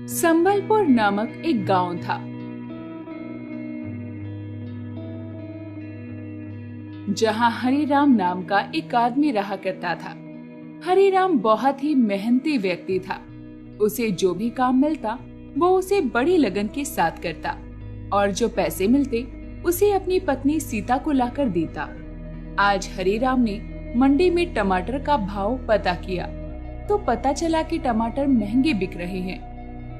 संबलपुर नामक एक गांव था, जहां हरिराम नाम का एक आदमी रहा करता था। हरिराम बहुत ही मेहनती व्यक्ति था। उसे जो भी काम मिलता वो उसे बड़ी लगन के साथ करता और जो पैसे मिलते उसे अपनी पत्नी सीता को लाकर देता। आज हरिराम ने मंडी में टमाटर का भाव पता किया तो पता चला कि टमाटर महंगे बिक रहे हैं।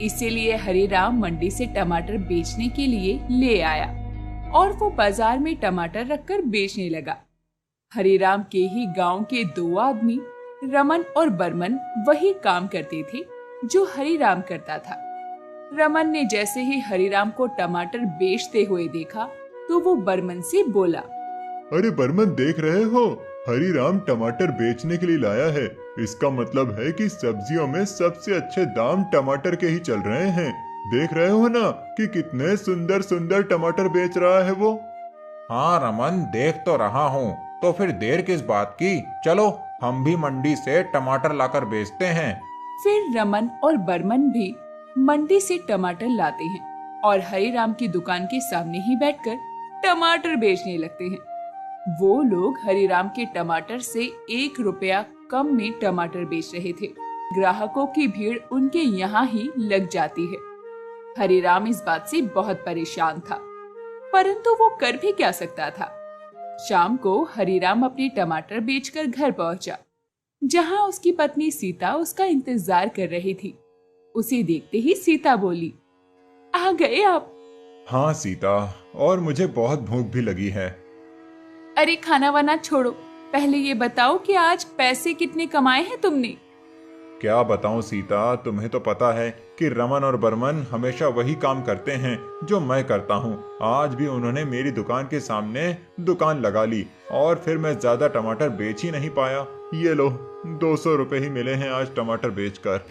इसीलिए हरिराम मंडी से टमाटर बेचने के लिए ले आया और वो बाजार में टमाटर रखकर बेचने लगा। हरिराम के ही गांव के दो आदमी रमन और बर्मन वही काम करते थे जो हरिराम करता था। रमन ने जैसे ही हरिराम को टमाटर बेचते हुए देखा तो वो बर्मन से बोला, अरे बर्मन, देख रहे हो, हरिराम टमाटर बेचने के लिए लाया है। इसका मतलब है कि सब्जियों में सबसे अच्छे दाम टमाटर के ही चल रहे हैं। देख रहे हो ना कि कितने सुंदर सुंदर टमाटर बेच रहा है वो। हाँ रमन, देख तो रहा हूँ। तो फिर देर किस बात की, चलो हम भी मंडी से टमाटर लाकर बेचते हैं। फिर रमन और बर्मन भी मंडी से टमाटर लाते हैं और हरिराम की दुकान के सामने ही बैठकर टमाटर बेचने लगते हैं। वो लोग हरिराम के टमाटर से 1 रुपया कम में टमाटर बेच रहे थे। ग्राहकों की भीड़ उनके यहाँ ही लग जाती है। हरिराम इस बात से बहुत परेशान था, परंतु वो कर भी क्या सकता था। शाम को हरिराम अपने टमाटर बेचकर घर पहुंचा, जहाँ उसकी पत्नी सीता उसका इंतजार कर रही थी। उसे देखते ही सीता बोली, आ गए आप? हाँ सीता, और मुझे बहुत भूख भी लगी है। अरे खाना वाना छोड़ो, पहले ये बताओ कि आज पैसे कितने कमाए हैं तुमने? क्या बताऊं सीता, तुम्हें तो पता है कि रमन और बर्मन हमेशा वही काम करते हैं जो मैं करता हूं। आज भी उन्होंने मेरी दुकान के सामने दुकान लगा ली और फिर मैं ज्यादा टमाटर बेच ही नहीं पाया। ये लो, 200 रुपए ही मिले हैं आज टमाटर बेचकर।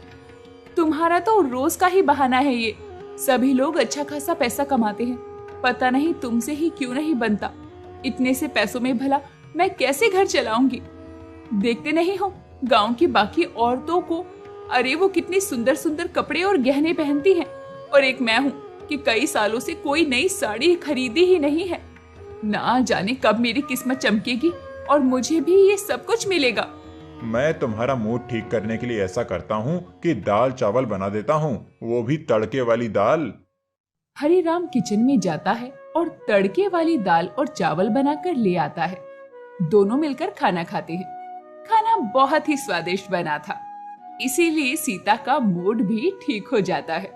तुम्हारा तो रोज का ही बहाना है ये। सभी लोग अच्छा खासा पैसा कमाते हैं, पता नहीं तुमसे ही क्यों नहीं बनता। इतने से पैसों में भला मैं कैसे घर चलाऊंगी? देखते नहीं हो गांव की बाकी औरतों को, अरे वो कितने सुंदर सुंदर कपड़े और गहने पहनती हैं, और एक मैं हूँ कि कई सालों से कोई नई साड़ी खरीदी ही नहीं है। ना जाने कब मेरी किस्मत चमकेगी और मुझे भी ये सब कुछ मिलेगा। मैं तुम्हारा मूड ठीक करने के लिए ऐसा करता हूँ कि दाल चावल बना देता हूँ, वो भी तड़के वाली दाल। हरिराम किचन में जाता है और तड़के वाली दाल और चावल बनाकर ले आता है। दोनों मिलकर खाना खाते हैं। खाना बहुत ही स्वादिष्ट बना था, इसीलिए सीता का मूड भी ठीक हो जाता है।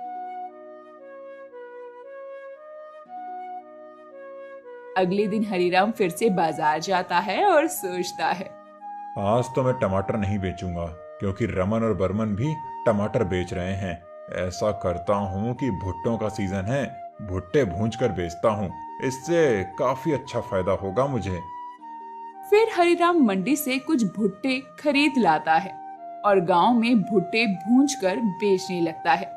अगले दिन हरिराम फिर से बाजार जाता है और सोचता है, आज तो मैं टमाटर नहीं बेचूंगा क्योंकि रमन और बर्मन भी टमाटर बेच रहे हैं। ऐसा करता हूँ कि भुट्टों का सीजन है, भुट्टे भूंज कर बेचता हूँ, इससे काफी अच्छा फायदा होगा मुझे। फिर हरिराम मंडी से कुछ भुट्टे खरीद लाता है और गांव में भुट्टे भूंजकर बेचने लगता है।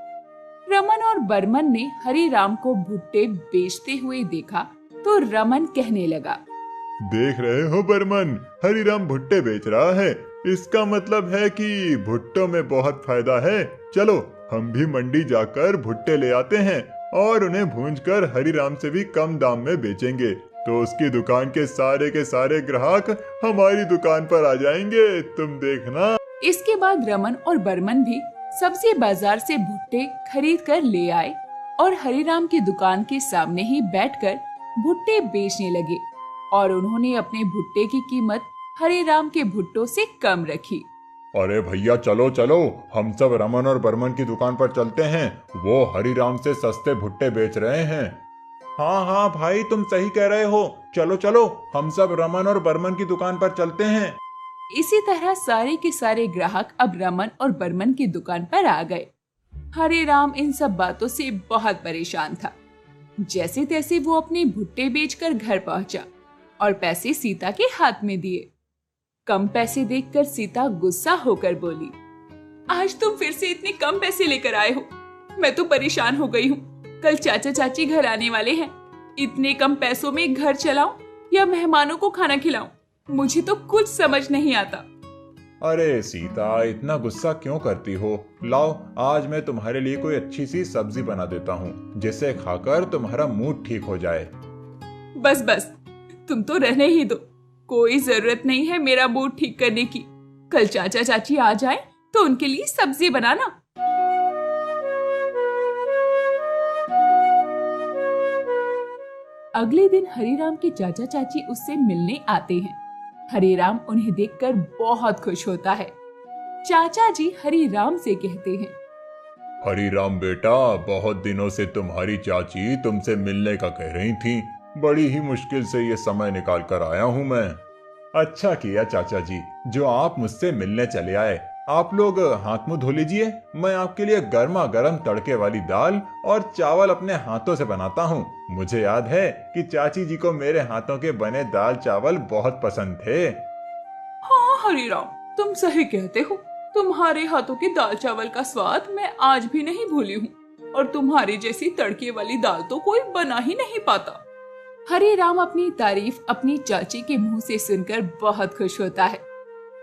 रमन और बर्मन ने हरिराम को भुट्टे बेचते हुए देखा तो रमन कहने लगा, देख रहे हो बर्मन, हरिराम भुट्टे बेच रहा है। इसका मतलब है कि भुट्टों में बहुत फायदा है। चलो हम भी मंडी जाकर भुट्टे ले आते हैं और उन्हें भूंजकर हरिराम से भी कम दाम में बेचेंगे, तो उसकी दुकान के सारे ग्राहक हमारी दुकान पर आ जाएंगे, तुम देखना। इसके बाद रमन और बर्मन भी सब्जी बाजार से भुट्टे खरीद कर ले आए और हरिराम की दुकान के सामने ही बैठकर भुट्टे बेचने लगे और उन्होंने अपने भुट्टे की कीमत हरिराम के भुट्टों से कम रखी। अरे भैया चलो चलो, हम सब रमन और बर्मन की दुकान पर चलते हैं, वो हरिराम से सस्ते भुट्टे बेच रहे हैं। हाँ हाँ भाई, तुम सही कह रहे हो, चलो चलो हम सब रमन और बर्मन की दुकान पर चलते हैं। इसी तरह सारे के सारे ग्राहक अब रमन और बर्मन की दुकान पर आ गए। हरिराम इन सब बातों से बहुत परेशान था। जैसे तैसे वो अपने भुट्टे बेचकर घर पहुंचा और पैसे सीता के हाथ में दिए। कम पैसे देखकर सीता गुस्सा होकर बोली, आज तुम फिर से इतने कम पैसे लेकर आए हो, मैं तो परेशान हो गई हूँ। कल चाचा चाची घर आने वाले हैं, इतने कम पैसों में घर चलाऊं या मेहमानों को खाना खिलाऊं, मुझे तो कुछ समझ नहीं आता। अरे सीता, इतना गुस्सा क्यों करती हो? लाओ, आज मैं तुम्हारे लिए कोई अच्छी सी सब्जी बना देता हूँ जिसे खाकर तुम्हारा मूड ठीक हो जाए। बस बस, तुम तो रहने ही दो। कोई जरूरत नहीं है मेरा मूड ठीक करने की। कल चाचा चाची आ जाए तो उनके लिए सब्जी बनाना। अगले दिन हरिराम के चाचा चाची उससे मिलने आते हैं। हरिराम उन्हें देखकर बहुत खुश होता है। चाचा जी हरिराम से कहते हैं, हरिराम बेटा, बहुत दिनों से तुम्हारी चाची तुमसे मिलने का कह रही थी। बड़ी ही मुश्किल से ये समय निकाल कर आया हूँ मैं। अच्छा किया चाचा जी जो आप मुझसे मिलने चले आए। आप लोग हाथ मुंह धो लीजिए, मैं आपके लिए गर्मा गर्म तड़के वाली दाल और चावल अपने हाथों से बनाता हूँ। मुझे याद है कि चाची जी को मेरे हाथों के बने दाल चावल बहुत पसंद थे। हाँ हरिराम, तुम सही कहते हो। तुम्हारे हाथों के दाल चावल का स्वाद मैं आज भी नहीं भूली हूँ, और तुम्हारी जैसी तड़के वाली दाल तो कोई बना ही नहीं पाता। हरिराम अपनी तारीफ अपनी चाची के मुंह से सुनकर बहुत खुश होता है।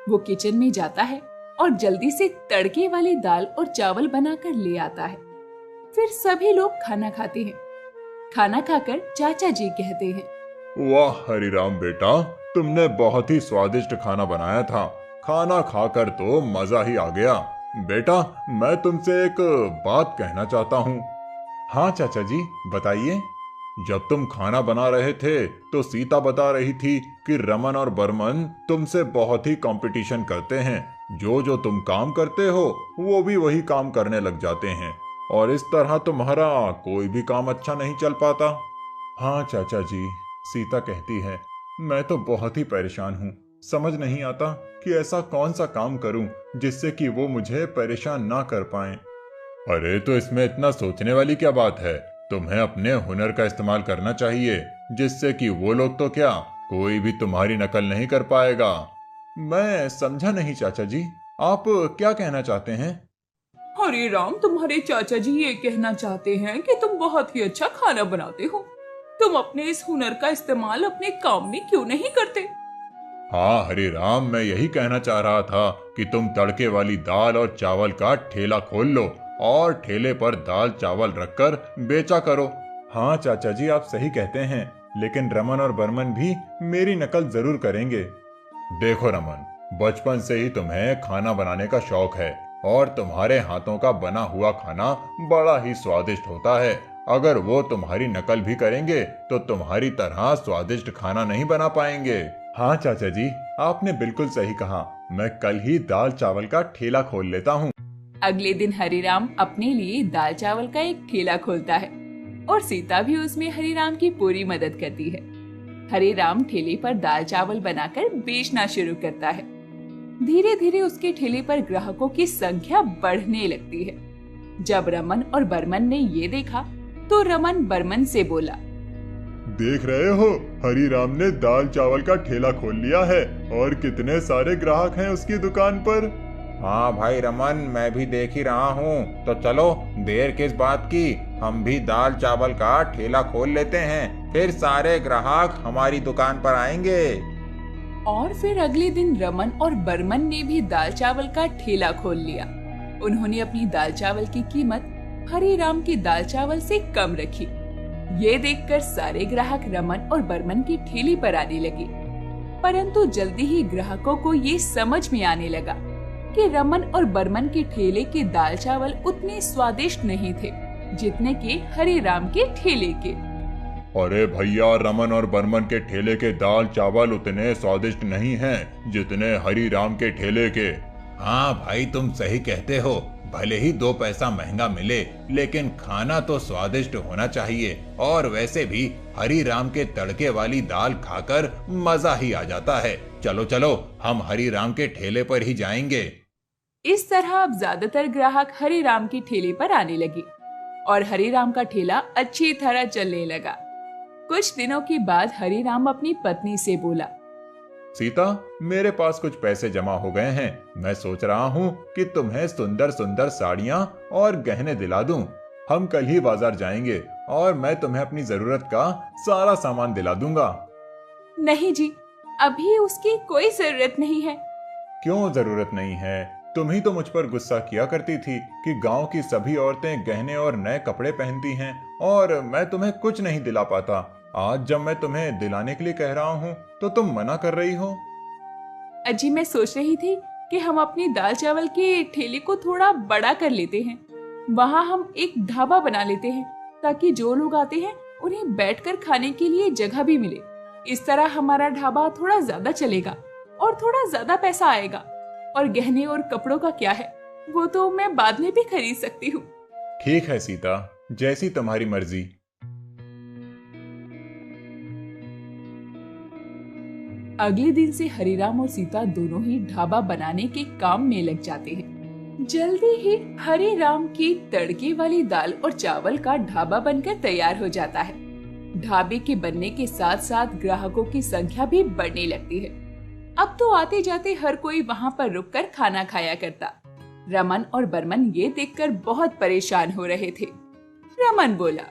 वो किचन में जाता है और जल्दी से तड़के वाली दाल और चावल बनाकर ले आता है। फिर सभी लोग खाना खाते हैं। खाना खाकर चाचा जी कहते हैं, वाह हरिराम बेटा, तुमने बहुत ही स्वादिष्ट खाना बनाया था। खाना खाकर तो मजा ही आ गया। बेटा, मैं तुमसे एक बात कहना चाहता हूँ। हाँ चाचा जी, बताइए। जब तुम खाना बना रहे थे तो सीता बता रही थी कि रमन और बर्मन तुमसे बहुत ही कंपटीशन करते हैं। जो जो तुम काम करते हो वो भी वही काम करने लग जाते हैं, और इस तरह तुम्हारा कोई भी काम अच्छा नहीं चल पाता। हाँ चाचा जी, सीता कहती है। मैं तो बहुत ही परेशान हूँ। समझ नहीं आता कि ऐसा कौन सा काम करूँ जिससे कि वो मुझे परेशान ना कर पाएं। अरे तो इसमें इतना सोचने वाली क्या बात है? तुम्हें अपने हुनर का इस्तेमाल करना चाहिए, जिससे कि वो लोग तो क्या, कोई भी तुम्हारी नकल नहीं कर पाएगा। मैं समझा नहीं चाचा जी, आप क्या कहना चाहते हैं? हरिराम, तुम्हारे चाचा जी ये कहना चाहते हैं कि तुम बहुत ही अच्छा खाना बनाते हो। तुम अपने इस हुनर का इस्तेमाल अपने काम में क्यों नहीं करते? हाँ हरिराम, मैं यही कहना चाह रहा था कि तुम तड़के वाली दाल और चावल का ठेला खोल लो और ठेले पर दाल चावल रखकर बेचा करो। हाँ चाचा जी, आप सही कहते हैं, लेकिन रमन और बर्मन भी मेरी नकल जरूर करेंगे। देखो रमन, बचपन से ही तुम्हें खाना बनाने का शौक है और तुम्हारे हाथों का बना हुआ खाना बड़ा ही स्वादिष्ट होता है। अगर वो तुम्हारी नकल भी करेंगे तो तुम्हारी तरह स्वादिष्ट खाना नहीं बना पाएंगे। हाँ चाचा जी, आपने बिल्कुल सही कहा। मैं कल ही दाल चावल का ठेला खोल लेता हूँ। अगले दिन हरिराम अपने लिए दाल चावल का एक ठेला खोलता है और सीता भी उसमें हरिराम की पूरी मदद करती है। हरिराम ठेले पर दाल चावल बनाकर बेचना शुरू करता है। धीरे धीरे उसके ठेले पर ग्राहकों की संख्या बढ़ने लगती है। जब रमन और बर्मन ने ये देखा तो रमन बर्मन से बोला, देख रहे हो, हरिराम ने दाल चावल का ठेला खोल लिया है और कितने सारे ग्राहक हैं उसकी दुकान पर। हाँ भाई रमन, मैं भी देख ही रहा हूँ। तो चलो, देर किस बात की, हम भी दाल चावल का ठेला खोल लेते हैं, फिर सारे ग्राहक हमारी दुकान पर आएंगे। और फिर अगले दिन रमन और बर्मन ने भी दाल चावल का ठेला खोल लिया। उन्होंने अपनी दाल चावल की कीमत हरिराम की दाल चावल से कम रखी। ये देखकर सारे ग्राहक रमन और बर्मन की ठेली पर आने लगे। परंतु जल्दी ही ग्राहकों को ये समझ में आने लगा कि रमन और बर्मन के ठेले के दाल चावल उतने स्वादिष्ट नहीं थे जितने के हरिराम के ठेले के। अरे भैया, रमन और बर्मन के ठेले के दाल चावल उतने स्वादिष्ट नहीं हैं जितने हरिराम के ठेले के। हाँ भाई, तुम सही कहते हो। भले ही 2 पैसा महंगा मिले, लेकिन खाना तो स्वादिष्ट होना चाहिए। और वैसे भी हरिराम के तड़के वाली दाल खाकर मजा ही आ जाता है। चलो चलो, हम हरिराम के ठेले पर ही जाएंगे। इस तरह अब ज्यादातर ग्राहक हरिराम के ठेले पर आने लगे और हरिराम का ठेला अच्छी तरह चलने लगा। कुछ दिनों के बाद हरिराम अपनी पत्नी से बोला, सीता, मेरे पास कुछ पैसे जमा हो गए हैं। मैं सोच रहा हूँ कि तुम्हें सुंदर सुंदर साड़ियाँ और गहने दिला दूं। हम कल ही बाजार जाएंगे और मैं तुम्हें अपनी जरूरत का सारा सामान दिला दूंगा। नहीं जी, अभी उसकी कोई जरूरत नहीं है। क्यों जरूरत नहीं है? तुम ही तो मुझ पर गुस्सा किया करती थी कि गांव की सभी औरतें गहने और नए कपड़े पहनती हैं और मैं तुम्हें कुछ नहीं दिला पाता। आज जब मैं तुम्हें दिलाने के लिए कह रहा हूँ तो तुम मना कर रही हो। अजी, मैं सोच रही थी कि हम अपनी दाल चावल के ठेले को थोड़ा बड़ा कर लेते हैं। वहाँ हम एक ढाबा बना लेते हैं ताकि जो लोग आते हैं उन्हें बैठकर खाने के लिए जगह भी मिले। इस तरह हमारा ढाबा थोड़ा ज्यादा चलेगा और थोड़ा ज्यादा पैसा आएगा। और गहने और कपड़ों का क्या है, वो तो मैं बाद में भी खरीद सकती हूँ। ठीक है सीता, जैसी तुम्हारी मर्जी। अगले दिन से हरिराम और सीता दोनों ही ढाबा बनाने के काम में लग जाते हैं। जल्दी ही हरिराम की तड़के वाली दाल और चावल का ढाबा बनकर तैयार हो जाता है। ढाबे के बनने के साथ साथ ग्राहकों की संख्या भी बढ़ने लगती है। अब तो आते जाते हर कोई वहाँ पर रुककर खाना खाया करता। रमन और बर्मन ये देखकर बहुत परेशान हो रहे थे। रमन बोला,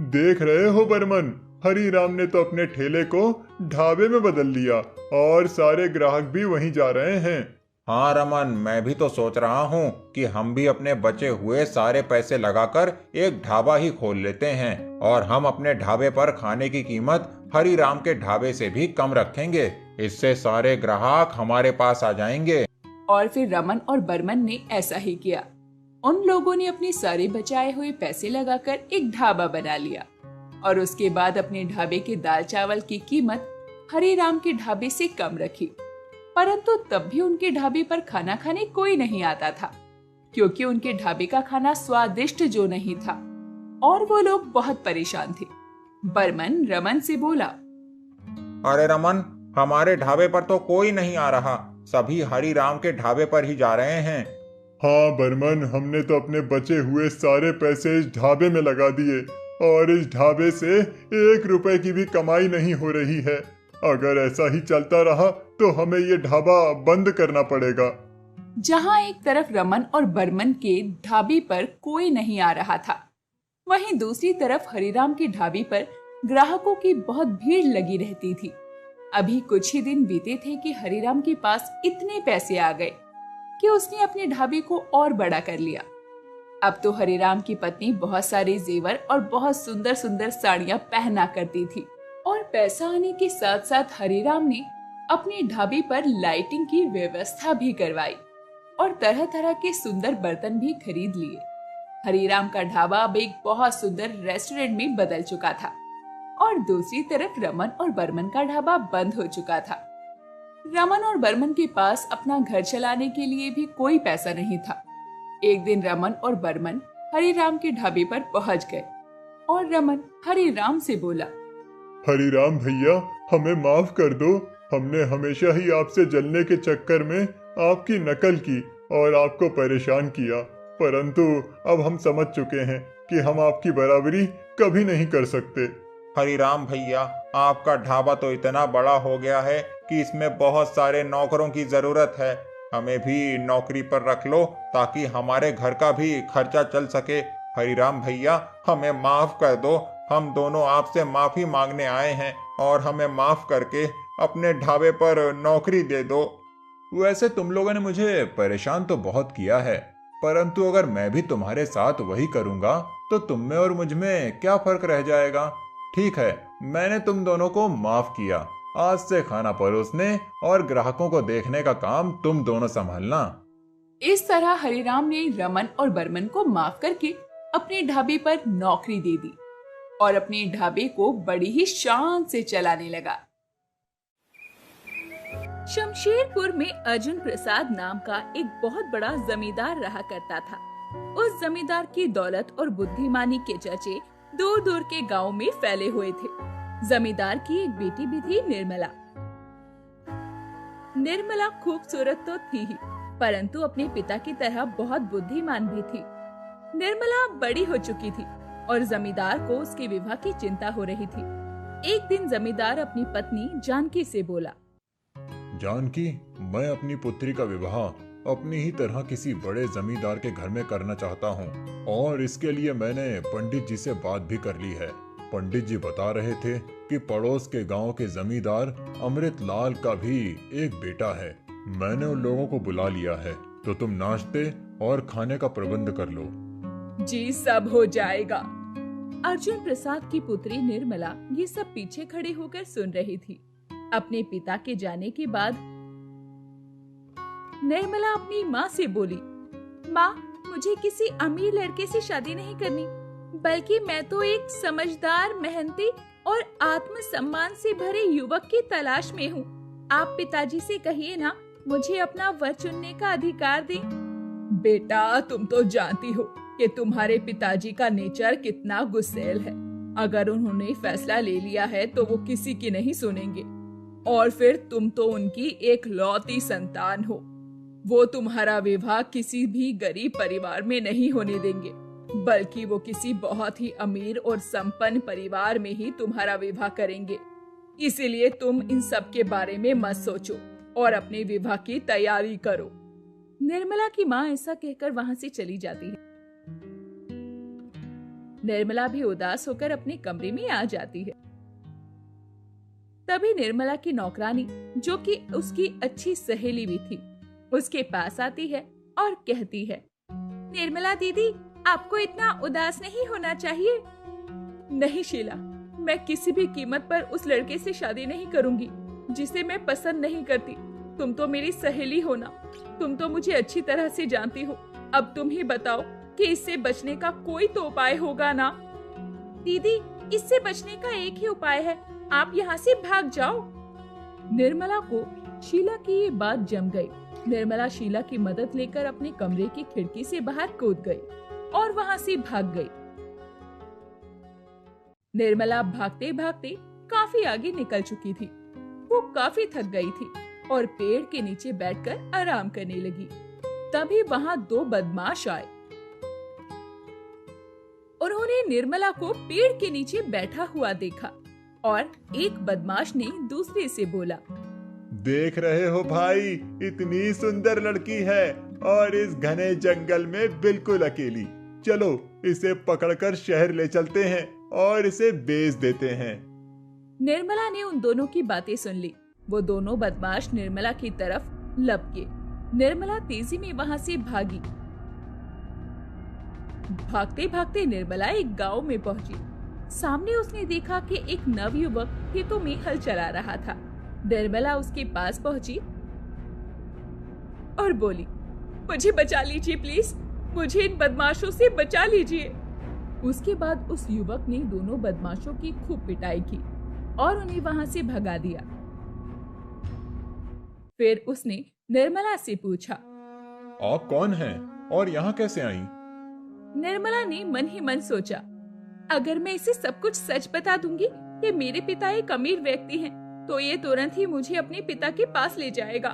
देख रहे हो बर्मन, हरिराम ने तो अपने ठेले को ढाबे में बदल दिया और सारे ग्राहक भी वहीं जा रहे हैं। हाँ रमन, मैं भी तो सोच रहा हूँ कि हम भी अपने बचे हुए सारे पैसे लगाकर एक ढाबा ही खोल लेते हैं और हम अपने ढाबे पर खाने की कीमत हरिराम के ढाबे से भी कम रखेंगे। इससे सारे ग्राहक हमारे पास आ जाएंगे। और फिर रमन और बर्मन ने ऐसा ही किया। उन लोगों ने अपने सारे बचाए हुए पैसे लगाकर एक ढाबा बना लिया और उसके बाद अपने ढाबे के दाल चावल की कीमत हरिराम के ढाबे से कम रखी। परंतु तब भी उनके ढाबे पर खाना खाने कोई नहीं आता था, क्योंकि उनके ढाबे का खाना स्वादिष्ट जो नहीं था और वो लोग बहुत परेशान थे। बर्मन रमन से बोला, अरे रमन, हमारे ढाबे पर तो कोई नहीं आ रहा, सभी हरिराम के ढाबे पर ही जा रहे हैं। हाँ बर्मन, हमने तो अपने बचे हुए सारे पैसे इस ढाबे में लगा दिए और इस ढाबे से 1 रुपए की भी कमाई नहीं हो रही है। अगर ऐसा ही चलता रहा तो हमें ये ढाबा बंद करना पड़ेगा। जहाँ एक तरफ रमन और बर्मन के ढाबे पर कोई नहीं आ रहा था, वहीं दूसरी तरफ हरिराम के ढाबे पर ग्राहकों की बहुत भीड़ लगी रहती थी। अभी कुछ ही दिन बीते थे कि हरिराम के पास इतने पैसे आ गए कि उसने अपने ढाबे को और बड़ा कर लिया। अब तो हरिराम की पत्नी बहुत सारे जेवर और बहुत सुंदर सुंदर साड़ियां पहना करती थी और पैसा आने के साथ साथ हरिराम ने अपने ढाबे पर लाइटिंग की व्यवस्था भी करवाई और तरह तरह के सुंदर बर्तन भी खरीद लिए। हरिराम का ढाबा अब एक बहुत सुंदर रेस्टोरेंट में बदल चुका था और दूसरी तरफ रमन और बर्मन का ढाबा बंद हो चुका था। रमन और बर्मन के पास अपना घर चलाने के लिए भी कोई पैसा नहीं था। एक दिन रमन और बर्मन हरिराम के ढाबे पर पहुंच गए और रमन हरिराम से बोला, हरिराम भैया, हमें माफ कर दो। हमने हमेशा ही आपसे जलने के चक्कर में आपकी नकल की और आपको परेशान किया, परंतु अब हम समझ चुके हैं कि हम आपकी बराबरी कभी नहीं कर सकते। हरिराम भैया, आपका ढाबा तो इतना बड़ा हो गया है कि इसमें बहुत सारे नौकरों की जरूरत है। हमें भी नौकरी पर रख लो ताकि हमारे घर का भी खर्चा चल सके। हरिराम भैया, हमें माफ कर दो। हम दोनों आपसे माफी मांगने आए हैं और हमें माफ करके अपने ढाबे पर नौकरी दे दो। वैसे तुम लोगों ने मुझे परेशान तो बहुत किया है, परंतु अगर मैं भी तुम्हारे साथ वही करूंगा तो तुम में और मुझ में क्या फर्क रह जाएगा। ठीक है, मैंने तुम दोनों को माफ किया। आज से खाना परोसने और ग्राहकों को देखने का काम तुम दोनों संभालना। इस तरह हरिराम ने रमन और बर्मन को माफ करके अपने ढाबे पर नौकरी दे दी और अपने ढाबे को बड़ी ही शान से चलाने लगा। शमशेरपुर में अर्जुन प्रसाद नाम का एक बहुत बड़ा जमींदार रहा करता था। उस जमींदार की दौलत और बुद्धिमानी के चर्चे दूर दूर के गांव में फैले हुए थे। जमींदार की एक बेटी भी थी, निर्मला। निर्मला खूबसूरत तो थी ही, परंतु अपने पिता की तरह बहुत बुद्धिमान भी थी। निर्मला बड़ी हो चुकी थी और जमींदार को उसके विवाह की चिंता हो रही थी। एक दिन जमींदार अपनी पत्नी जानकी से बोला, जानकी, मैं अपनी पुत्री का विवाह अपनी ही तरह किसी बड़े जमींदार के घर में करना चाहता हूँ और इसके लिए मैंने पंडित जी से बात भी कर ली है। पंडित जी बता रहे थे कि पड़ोस के गांव के जमींदार अमृत लाल का भी एक बेटा है मैंने उन लोगों को बुला लिया है, तो तुम नाश्ते और खाने का प्रबंध कर लो। जी सब हो जाएगा। अर्जुन प्रसाद की पुत्री निर्मला ये सब पीछे खड़े होकर सुन रही थी। अपने पिता के जाने के बाद निर्मला अपनी माँ से बोली, माँ, मुझे किसी अमीर लड़के से शादी नहीं करनी, बल्कि मैं तो एक समझदार, मेहनती और आत्मसम्मान से भरे युवक की तलाश में हूँ। आप पिताजी से कहिए ना, मुझे अपना वर चुनने का अधिकार दें। बेटा, तुम तो जानती हो कि तुम्हारे पिताजी का नेचर कितना गुस्सैल है। अगर उन्होंने फैसला ले लिया है तो वो किसी की नहीं सुनेंगे। और फिर तुम तो उनकी एक लौती संतान हो। वो तुम्हारा विवाह किसी भी गरीब परिवार में नहीं होने देंगे, बल्कि वो किसी बहुत ही अमीर और संपन्न परिवार में ही तुम्हारा विवाह करेंगे। इसीलिए तुम इन सब के बारे में मत सोचो और अपने विवाह की तैयारी करो। निर्मला की माँ ऐसा कहकर वहां से चली जाती है। निर्मला भी उदास होकर अपने कमरे में आ जाती है। तभी निर्मला की नौकरानी, जो कि उसकी अच्छी सहेली भी थी, उसके पास आती है और कहती है, निर्मला दीदी, आपको इतना उदास नहीं होना चाहिए। नहीं शीला, मैं किसी भी कीमत पर उस लड़के से शादी नहीं करूंगी जिसे मैं पसंद नहीं करती। तुम तो मेरी सहेली हो ना, तुम तो मुझे अच्छी तरह से जानती हो। अब तुम ही बताओ कि इससे बचने का कोई तो उपाय होगा ना। दीदी, इससे बचने का एक ही उपाय है, आप यहाँ से भाग जाओ। निर्मला को शीला की ये बात जम गई। निर्मला शीला की मदद लेकर अपने कमरे की खिड़की से बाहर कूद गई और वहाँ से भाग गई। निर्मला भागते भागते काफी आगे निकल चुकी थी। वो काफी थक गई थी और पेड़ के नीचे बैठकर आराम करने लगी। तभी वहाँ दो बदमाश आए। उन्होंने निर्मला को पेड़ के नीचे बैठा हुआ देखा और एक बदमाश ने दूसरे से बोला, देख रहे हो भाई, इतनी सुंदर लड़की है और इस घने जंगल में बिल्कुल अकेली। चलो इसे पकड़कर शहर ले चलते हैं और इसे बेच देते हैं। निर्मला ने उन दोनों की बातें सुन ली। वो दोनों बदमाश निर्मला की तरफ लपके। निर्मला तेजी में वहां से भागी। भागते भागते निर्मला एक गांव में पहुंची। सामने उसने देखा कि एक नवयुवक खेतों में हल चला रहा था। निर्मला उसके पास पहुंची और बोली, मुझे बचा लीजिए प्लीज, मुझे इन बदमाशों से बचा लीजिए। उसके बाद उस युवक ने दोनों बदमाशों की खूब पिटाई की और उन्हें वहां से भगा दिया। फिर उसने निर्मला से पूछा, आप कौन हैं और यहाँ कैसे आई? निर्मला ने मन ही मन सोचा, अगर मैं इसे सब कुछ सच बता दूंगी कि मेरे पिता एक अमीर व्यक्ति हैं, तो ये तुरंत ही मुझे अपने पिता के पास ले जाएगा।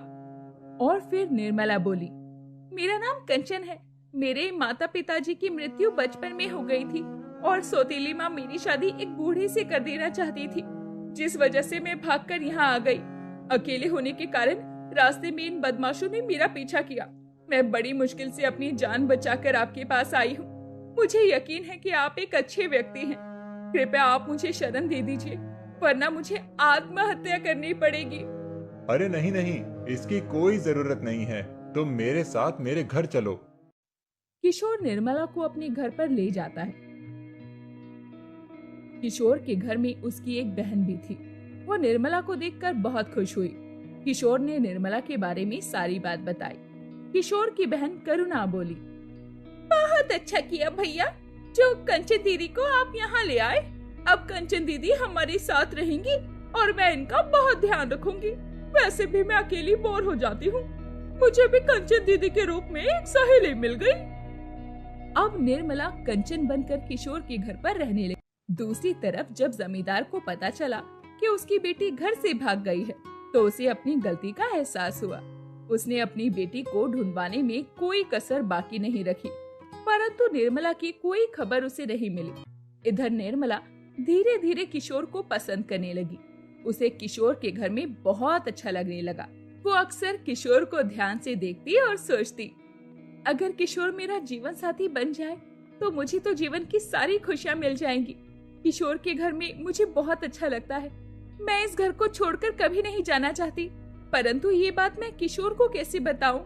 और फिर निर्मला बोली, मेरा नाम कंचन है। मेरे माता पिताजी की मृत्यु बचपन में हो गई थी और सौतेली माँ मेरी शादी एक बूढ़े से कर देना चाहती थी, जिस वजह से मैं भागकर यहाँ आ गई। अकेले होने के कारण रास्ते में इन बदमाशों ने मेरा पीछा किया। मैं बड़ी मुश्किल से अपनी जान बचाकर आपके पास आई हूँ। मुझे यकीन है कि आप एक अच्छे व्यक्ति हैं। कृपया आप मुझे शरण दे दीजिए, वरना मुझे आत्महत्या करनी पड़ेगी। अरे नहीं नहीं, इसकी कोई जरूरत नहीं है। तुम मेरे साथ मेरे घर चलो। किशोर निर्मला को अपने घर पर ले जाता है। किशोर के घर में उसकी एक बहन भी थी। वो निर्मला को देखकर बहुत खुश हुई। किशोर ने निर्मला के बारे में सारी बात बताई। किशोर की बहन करुणा बोली, बहुत अच्छा किया भैया, जो कंचन दीदी को आप यहाँ ले आए। अब कंचन दीदी हमारे साथ रहेंगी और मैं इनका बहुत ध्यान रखूंगी। वैसे भी मैं अकेली बोर हो जाती हूँ। मुझे भी कंचन दीदी के रूप में एक सहेली मिल गई। अब निर्मला कंचन बनकर किशोर के घर पर रहने लगी। दूसरी तरफ जब जमींदार को पता चला कि उसकी बेटी घर से भाग गई है, तो उसे अपनी गलती का एहसास हुआ। उसने अपनी बेटी को ढूंढवाने में कोई कसर बाकी नहीं रखी, परंतु निर्मला की कोई खबर उसे नहीं मिली। इधर निर्मला धीरे धीरे किशोर को पसंद करने लगी। उसे किशोर के घर में बहुत अच्छा लगने लगा। वो अक्सर किशोर को ध्यान से देखती और सोचती, अगर किशोर मेरा जीवन साथी बन जाए तो मुझे तो जीवन की सारी खुशियाँ मिल जाएंगी। किशोर के घर में मुझे बहुत अच्छा लगता है। मैं इस घर को छोड़कर कभी नहीं जाना चाहती। परंतु ये बात मैं किशोर को कैसे बताऊं?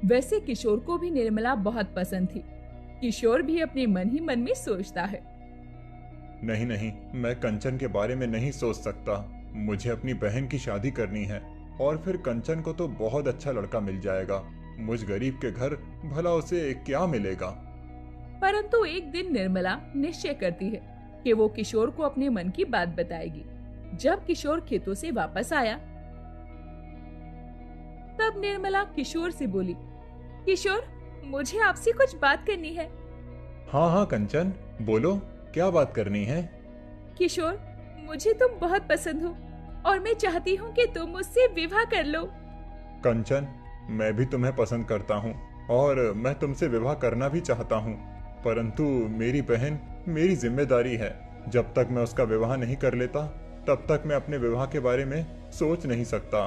वैसे किशोर को भी निर्मला बहुत पसंद थी। किशोर भी अपने मन ही मन में सोचता है, नहीं नहीं, मैं कंचन के बारे में नहीं सोच सकता। मुझे अपनी बहन की शादी करनी है और फिर कंचन को तो बहुत अच्छा लड़का मिल जाएगा। मुझ गरीब के घर भला उसे क्या मिलेगा। परंतु एक दिन निर्मला निश्चय करती है कि वो किशोर को अपने मन की बात बताएगी। जब किशोर खेतों से वापस आया तब निर्मला किशोर से बोली, किशोर, मुझे आपसे कुछ बात करनी है। हाँ हाँ कंचन, बोलो, क्या बात करनी है? किशोर, मुझे तुम बहुत पसंद हो और मैं चाहती हूँ कि तुम मुझसे विवाह कर लो। कंचन, मैं भी तुम्हें पसंद करता हूँ और मैं तुमसे विवाह करना भी चाहता हूँ, परंतु मेरी बहन मेरी जिम्मेदारी है। जब तक मैं उसका विवाह नहीं कर लेता तब तक मैं अपने विवाह के बारे में सोच नहीं सकता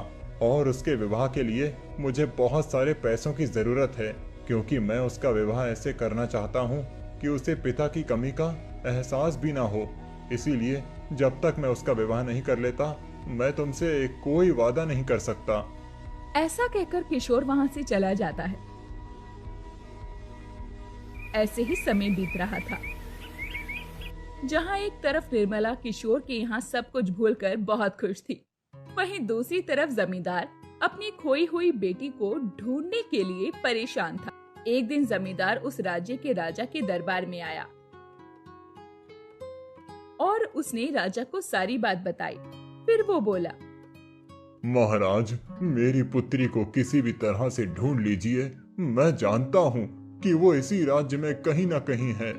और उसके विवाह के लिए मुझे बहुत सारे पैसों की जरूरत है, क्योंकि मैं उसका विवाह ऐसे करना चाहता हूँ कि उसे पिता की कमी का एहसास भी ना हो। इसीलिए जब तक मैं उसका विवाह नहीं कर लेता मैं तुमसे कोई वादा नहीं कर सकता। ऐसा कहकर किशोर वहां से चला जाता है। ऐसे ही समय बीत रहा था। जहां एक तरफ निर्मला किशोर के यहाँ सब कुछ भूलकर बहुत खुश थी, वहीं दूसरी तरफ जमींदार अपनी खोई हुई बेटी को ढूंढने के लिए परेशान था। एक दिन जमींदार उस राज्य के राजा के दरबार में आया और उसने राजा को सारी बात बताई। फिर वो बोला, महाराज, मेरी पुत्री को किसी भी तरह से ढूंढ लीजिए। मैं जानता हूँ कि वो इसी राज्य में कहीं न कहीं है।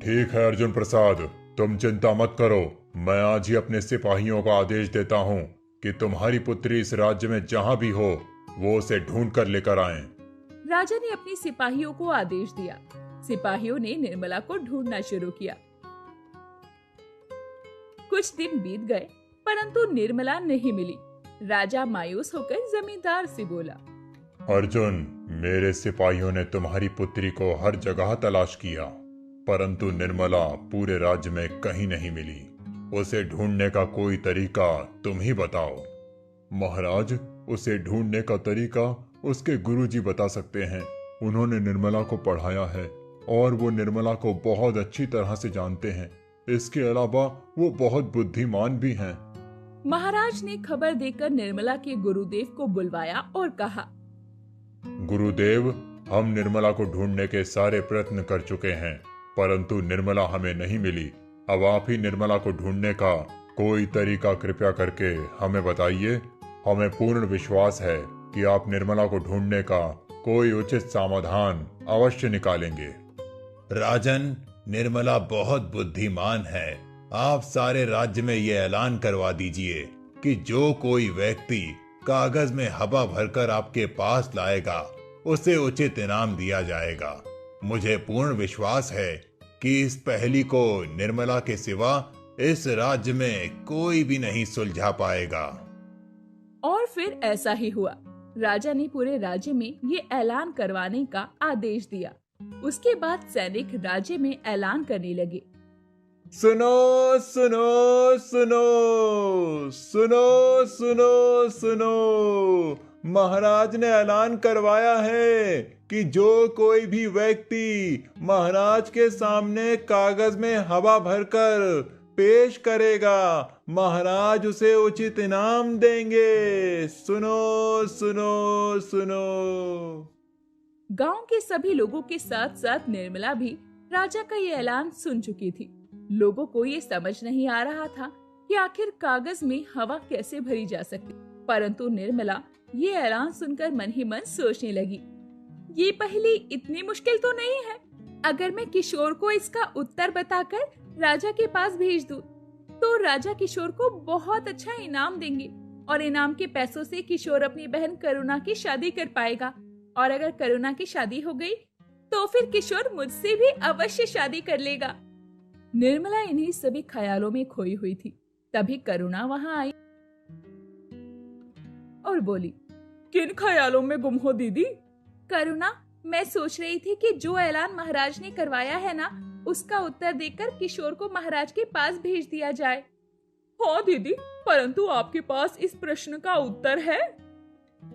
ठीक है अर्जुन प्रसाद, तुम चिंता मत करो। मैं आज ही अपने सिपाहियों को आदेश देता हूँ कि तुम्हारी पुत्री इस राज्य में जहाँ भी हो वो उसे ढूंढ कर लेकर आए। राजा ने अपने सिपाहियों को आदेश दिया। सिपाहियों ने निर्मला को ढूंढना शुरू किया। कुछ दिन बीत गए परंतु निर्मला नहीं मिली। राजा मायूस होकर जमींदार से बोला, अर्जुन, मेरे सिपाहियों ने तुम्हारी पुत्री को हर जगह तलाश किया, परंतु निर्मला पूरे राज्य में कहीं नहीं मिली। उसे ढूंढने का कोई तरीका तुम ही बताओ। महाराज, उसे ढूंढने का तरीका उसके गुरुजी बता सकते हैं। उन्होंने निर्मला को पढ़ाया है और वो निर्मला को बहुत अच्छी तरह से जानते हैं। इसके अलावा वो बहुत बुद्धिमान भी हैं। महाराज ने खबर देकर निर्मला के गुरुदेव को बुलवाया और कहा, गुरुदेव, हम निर्मला को ढूंढने के सारे प्रयत्न कर चुके हैं, परंतु निर्मला हमें नहीं मिली। अब आप ही निर्मला को ढूंढने का कोई तरीका कृपया करके हमें बताइए। हमें पूर्ण विश्वास है कि आप निर्मला को ढूंढने का कोई उचित समाधान अवश्य निकालेंगे। राजन, निर्मला बहुत बुद्धिमान है। आप सारे राज्य में ये ऐलान करवा दीजिए कि जो कोई व्यक्ति कागज में हवा भरकर आपके पास लाएगा उसे उचित इनाम दिया जाएगा। मुझे पूर्ण विश्वास है कि इस पहेली को निर्मला के सिवा इस राज्य में कोई भी नहीं सुलझा पाएगा। और फिर ऐसा ही हुआ। राजा ने पूरे राज्य में ये ऐलान करवाने का आदेश दिया। उसके बाद सैनिक राज्य में ऐलान करने लगे, सुनो सुनो सुनो सुनो सुनो सुनो, महाराज ने ऐलान करवाया है कि जो कोई भी व्यक्ति महाराज के सामने कागज में हवा भरकर पेश करेगा, महाराज उसे उचित इनाम देंगे। सुनो सुनो सुनो। गांव के सभी लोगों के साथ साथ निर्मला भी राजा का ये ऐलान सुन चुकी थी। लोगों को ये समझ नहीं आ रहा था कि आखिर कागज में हवा कैसे भरी जा सकती, परंतु निर्मला ये ऐलान सुनकर मन ही मन सोचने लगी, ये पहेली इतनी मुश्किल तो नहीं है। अगर मैं किशोर को इसका उत्तर बताकर राजा के पास भेज दूं, तो राजा किशोर को बहुत अच्छा इनाम देंगे और इनाम के पैसों से किशोर अपनी बहन करुणा की शादी कर पाएगा, और अगर करुणा की शादी हो गई तो फिर किशोर मुझसे भी अवश्य शादी कर लेगा। निर्मला इन्हीं सभी ख्यालों में खोई हुई थी। तभी करुणा वहां आई और बोली, किन ख्यालों में गुम हो दीदी? करुणा, मैं सोच रही थी कि जो ऐलान महाराज ने करवाया है ना, उसका उत्तर देकर किशोर को महाराज के पास भेज दिया जाए। हाँ दीदी, परंतु आपके पास इस प्रश्न का उत्तर है?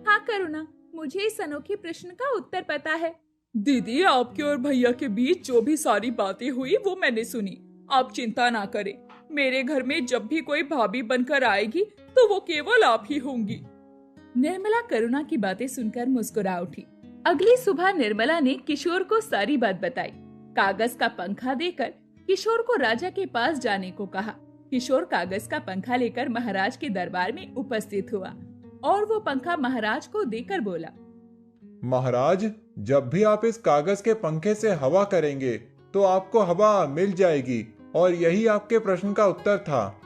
हाँ करुणा, मुझे इस अनोखे प्रश्न का उत्तर पता है। दीदी, आपके और भैया के बीच जो भी सारी बातें हुई वो मैंने सुनी। आप चिंता ना करें, मेरे घर में जब भी कोई भाभी बनकर आएगी तो वो केवल आप ही होंगी। निर्मला करुणा की बातें सुनकर मुस्कुरा उठी। अगली सुबह निर्मला ने किशोर को सारी बात बताई। कागज का पंखा देकर किशोर को राजा के पास जाने को कहा। किशोर कागज का पंखा लेकर महाराज के दरबार में उपस्थित हुआ और वो पंखा महाराज को देकर बोला, महाराज, जब भी आप इस कागज के पंखे से हवा करेंगे तो आपको हवा मिल जाएगी और यही आपके प्रश्न का उत्तर था।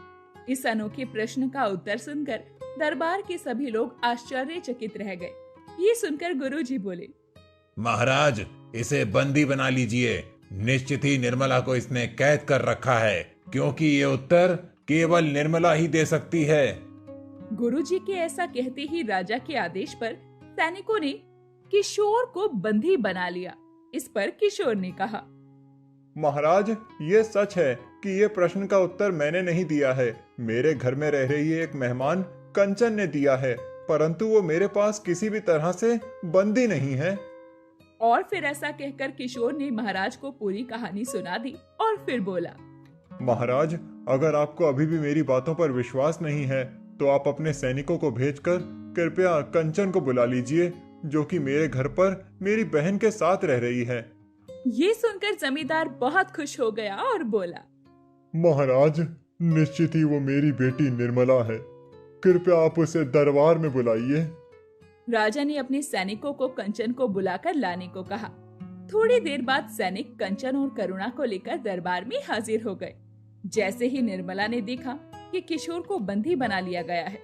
इस अनोखे प्रश्न का उत्तर सुनकर दरबार के सभी लोग आश्चर्यचकित रह गए। ये सुनकर गुरुजी बोले, महाराज, इसे बंदी बना लीजिए। निश्चित ही निर्मला को इसने कैद कर रखा है, क्योंकि ये उत्तर केवल निर्मला ही दे सकती है। गुरुजी के ऐसा कहते ही राजा के आदेश पर सैनिकों ने किशोर को बंदी बना लिया। इस पर किशोर ने कहा, महाराज, ये सच है कि ये प्रश्न का उत्तर मैंने नहीं दिया है। मेरे घर में रह रही एक मेहमान कंचन ने दिया है, परंतु वो मेरे पास किसी भी तरह से बंदी नहीं है। और फिर ऐसा कहकर किशोर ने महाराज को पूरी कहानी सुना दी और फिर बोला, महाराज, अगर आपको अभी भी मेरी बातों पर विश्वास नहीं है तो आप अपने सैनिकों को भेजकर कृपया कंचन को बुला लीजिए, जो कि मेरे घर पर मेरी बहन के साथ रह रही है। ये सुनकर जमींदार बहुत खुश हो गया और बोला, महाराज, निश्चित ही वो मेरी बेटी निर्मला है। कृपया आप उसे दरबार में बुलाइए। राजा ने अपने सैनिकों को कंचन को बुलाकर लाने को कहा। थोड़ी देर बाद सैनिक कंचन और करुणा को लेकर दरबार में हाजिर हो गए। जैसे ही निर्मला ने देखा कि किशोर को बंदी बना लिया गया है,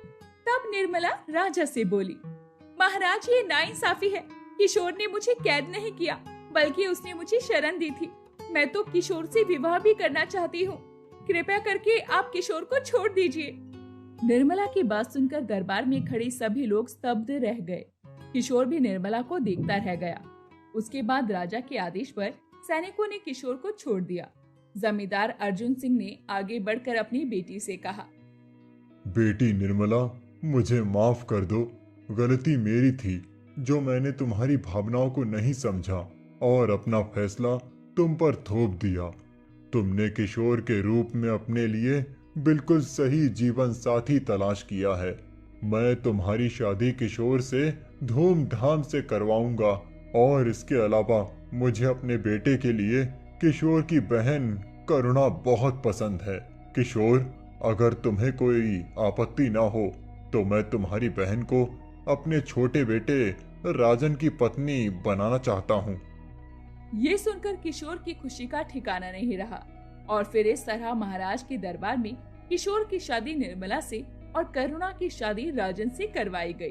तब निर्मला राजा से बोली, महाराज, ये नाइंसाफी है। किशोर ने मुझे कैद नहीं किया, बल्कि उसने मुझे शरण दी थी। मैं तो किशोर से विवाह भी करना चाहती हूँ। कृपया करके आप किशोर को छोड़ दीजिए। निर्मला की बात सुनकर दरबार में खड़े सभी लोग स्तब्ध रह गए। किशोर भी निर्मला को देखता रह गया। उसके बाद राजा के आदेश पर सैनिकों ने किशोर को छोड़ दिया। जमींदार अर्जुन सिंह ने आगे बढ़कर अपनी बेटी से कहा, बेटी निर्मला, मुझे माफ कर दो। गलती मेरी थी जो मैंने तुम्हारी भावनाओं को नहीं समझा और अपना फैसला तुम पर थोप दिया। तुमने किशोर के रूप में अपने लिए बिल्कुल सही जीवन साथी तलाश किया है। मैं तुम्हारी शादी किशोर से धूमधाम से करवाऊंगा और इसके अलावा मुझे अपने बेटे के लिए किशोर की बहन करुणा बहुत पसंद है। किशोर, अगर तुम्हें कोई आपत्ति ना हो तो मैं तुम्हारी बहन को अपने छोटे बेटे राजन की पत्नी बनाना चाहता हूँ। ये सुनकर किशोर की खुशी का ठिकाना नहीं रहा और फिर इस तरह महाराज के दरबार में किशोर की शादी निर्मला से और करुणा की शादी राजन से करवाई गई।